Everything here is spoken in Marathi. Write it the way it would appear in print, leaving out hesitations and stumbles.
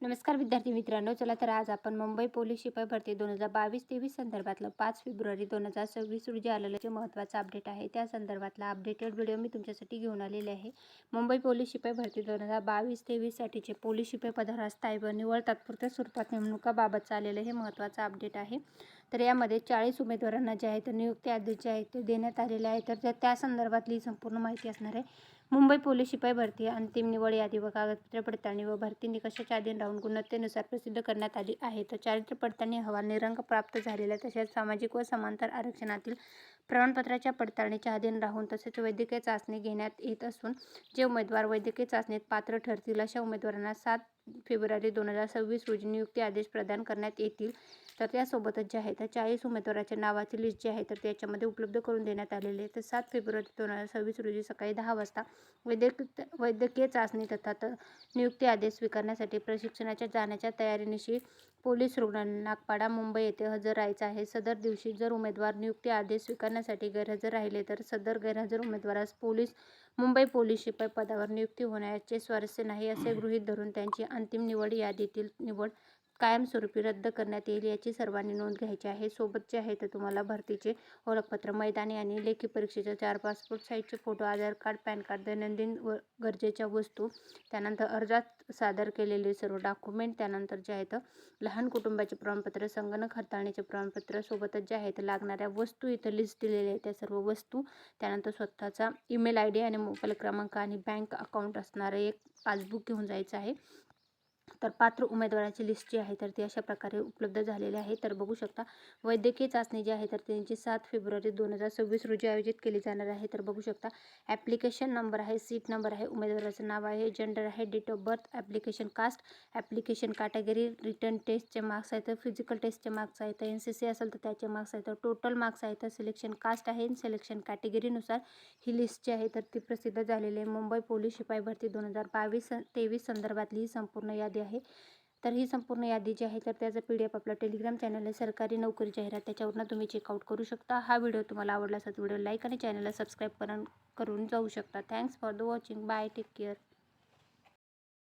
नमस्कार विद्यार्थी मित्रांनो, चला तर आज आपण मुंबई पोलीस शिपाई भरती 2022-23 संदर्भातलं 5 फेब्रुवारी 2026 रोजी आलेलं जे महत्त्वाचं अपडेट आहे त्या संदर्भातला अपडेटेड व्हिडिओ मी तुमच्यासाठी घेऊन आलेले आहे. मुंबई पोलीस शिपाई भरती 2022-23 साठीचे पोलीस शिपाई पदावर स्थायी व निवड तात्पुरत्या स्वरूपात नेमणुकाबाबत आलेलं हे महत्त्वाचं अपडेट आहे. तर यामध्ये 40 उमेदवारांना जे आहे तर नियुक्ती आदेश जे आहे ते देण्यात आलेले आहे. तर त्या संदर्भातली संपूर्ण माहिती असणार आहे. मुंबई पोलीस शिपाई भरती अंतिम निवड यादी व कागदपत्र पडताळणी व भरती निकषाच्या अधीन राहून गुणवत्तेनुसार प्रसिद्ध करण्यात आली आहे. तर चारित्र्य पडताळणी अहवाल निरंक प्राप्त झालेला तसेच सामाजिक व समांतर आरक्षणातील प्रमाणपत्राच्या पडताळणीच्या अधीन राहून तसेच वैद्यकीय चाचणी घेण्यात येत असून जे उमेदवार वैद्यकीय चाचणीत पात्र ठरतील अशा उमेदवारांना 7 फेब्रुवारी 2026 रोजी नियुक्ती आदेश प्रदान करण्यात येतील. तर त्यासोबतच जे आहे तर 40 उमेदवाराच्या नावाची लिस्ट जी आहे तर त्याच्यामध्ये उपलब्ध करून देण्यात आलेली आहे. तर 7 फेब्रुवारी 2026 रोजी सकाळी 10 वाजता वैद्यकीय चाचणी तथा नियुक्ती आदेश स्वीकारण्यासाठी प्रशिक्षणाच्या जाण्याच्या तयारीनिशी पोलीस रुग्णालय नागपाडा मुंबई येथे हजर राहायचं आहे. सदर दिवशी जर उमेदवार नियुक्ती आदेश स्वीकारण्यासाठी गैरहजर राहिले तर सदर गैरहजर उमेदवारास मुंबई पोलीस शिपाई पदावर नियुक्ती होण्याचे स्वारस्य नाही असे गृहीत धरून त्यांची अंतिम निवड यादीतील निवड कायमस्वरूपी रद्द करण्यात येईल याची सर्वांनी नोंद घ्यायची आहे. सोबत जे आहे तर तुम्हाला भरतीचे ओळखपत्र, मैदानी आणि लेखी परीक्षेच्या 4 पासपोर्ट साईजचे फोटो, आधार कार्ड, पॅन कार्ड, दैनंदिन व गरजेच्या वस्तू, त्यानंतर अर्जात सादर केलेले सर्व डॉक्युमेंट, त्यानंतर जे आहे तर लहान कुटुंबाचे प्रमाणपत्र, संगणक हाताळणीचे प्रमाणपत्र, सोबतच जे आहे तर लागणाऱ्या वस्तू इथं लिस्ट दिलेल्या आहेत त्या सर्व वस्तू, त्यानंतर स्वतःचा ईमेल ID आणि मोबाईल क्रमांक आणि बँक अकाउंट असणारं एक पासबुक घेऊन जायचं आहे. तर पात्र उमेदवाराची लिस्ट जी आहे तर ती अशा प्रकारे उपलब्ध झालेली आहे. तर बघू शकता वैद्यकीय चाचणी जी आहे तर त्यांची 7 फेब्रुवारी 2026 रोजी आयोजित केली जाणार आहे. तर बघू शकता ॲप्लिकेशन नंबर आहे, सीट नंबर आहे, उमेदवाराचं नाव आहे, जेंडर आहे, date of birth, application caste, application category, written टेस्टचे मार्क्स आहेत, फिजिकल टेस्टचे मार्क्स आहेत, NCC असेल तर त्याचे मार्क्स आहेत, टोटल मार्क्स आहेत, सिलेक्शन कास्ट आहे, सिलेक्शन कॅटेगरीनुसार ही लिस्ट जी आहे तर ती प्रसिद्ध झालेली आहे. मुंबई पोलीस शिपाई भरती 2022-23 संदर्भातली ही संपूर्ण यादी आहे. तर ही संपूर्ण यादी जी आहे तर त्याचा PDF आपला टेलिग्राम चॅनल आहे सरकारी नोकरी जाहिरात, त्याच्यावरून तुम्ही चेकआउट करू शकता. हा व्हिडिओ तुम्हाला आवडला असेल तर व्हिडिओ लाईक आणि चॅनलला सबस्क्राईब करून जाऊ शकता. Thanks for the watching. Bye, take care.